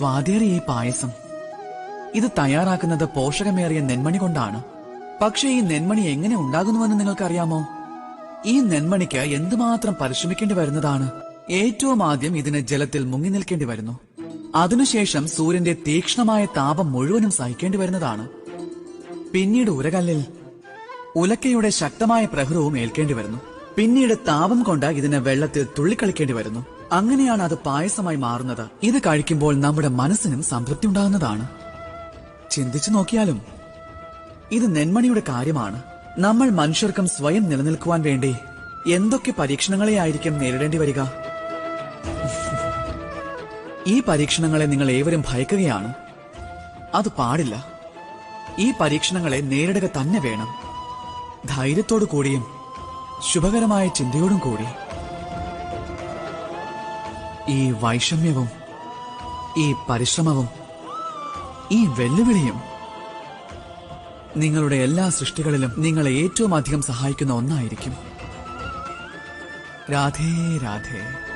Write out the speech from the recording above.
സ്വാദേറിയ ഈ പായസം ഇത് തയ്യാറാക്കുന്നത് പോഷകമേറിയ നെന്മണി കൊണ്ടാണ്. പക്ഷേ ഈ നെന്മണി എങ്ങനെ ഉണ്ടാകുന്നുവെന്ന് നിങ്ങൾക്കറിയാമോ? ഈ നെന്മണിക്ക് എന്തുമാത്രം പരിശ്രമിക്കേണ്ടി വരുന്നതാണ്. ഏറ്റവും ആദ്യം ഇതിന് ജലത്തിൽ മുങ്ങി നിൽക്കേണ്ടി വരുന്നു. അതിനുശേഷം സൂര്യന്റെ തീക്ഷ്ണമായ താപം മുഴുവനും സഹിക്കേണ്ടി വരുന്നതാണ്. പിന്നീട് ഉരകല്ലിൽ ഉലക്കയുടെ ശക്തമായ പ്രഹരവും ഏൽക്കേണ്ടി വരുന്നു. പിന്നീട് താപം കൊണ്ട് ഇതിന് വെള്ളത്തിൽ തുള്ളിക്കളിക്കേണ്ടി വരുന്നു. അങ്ങനെയാണ് അത് പായസമായി മാറുന്നത്. ഇത് കഴിക്കുമ്പോൾ നമ്മുടെ മനസ്സിനും സംതൃപ്തി ഉണ്ടാകുന്നതാണ്. ചിന്തിച്ചു നോക്കിയാലും ഇത് നെന്മണിയുടെ കാര്യമാണ്. നമ്മൾ മനുഷ്യർക്കും സ്വയം നിലനിൽക്കുവാൻ വേണ്ടി എന്തൊക്കെ പരീക്ഷണങ്ങളെയായിരിക്കും നേരിടേണ്ടി വരിക. ഈ പരീക്ഷണങ്ങളെ നിങ്ങൾ ഏവരും ഭയക്കുകയാണ്. അത് പാടില്ല. ഈ പരീക്ഷണങ്ങളെ നേരിടുക തന്നെ വേണം. ധൈര്യത്തോടു കൂടിയും ശുഭകരമായ ചിന്തയോടും കൂടി. ഈ വൈഷമ്യവും ഈ പരിശ്രമവും ഈ വെല്ലുവിളിയും നിങ്ങളുടെ എല്ലാ സൃഷ്ടികളിലും നിങ്ങളെ ഏറ്റവും അധികം സഹായിക്കുന്ന ഒന്നായിരിക്കും. രാധേ രാധേ.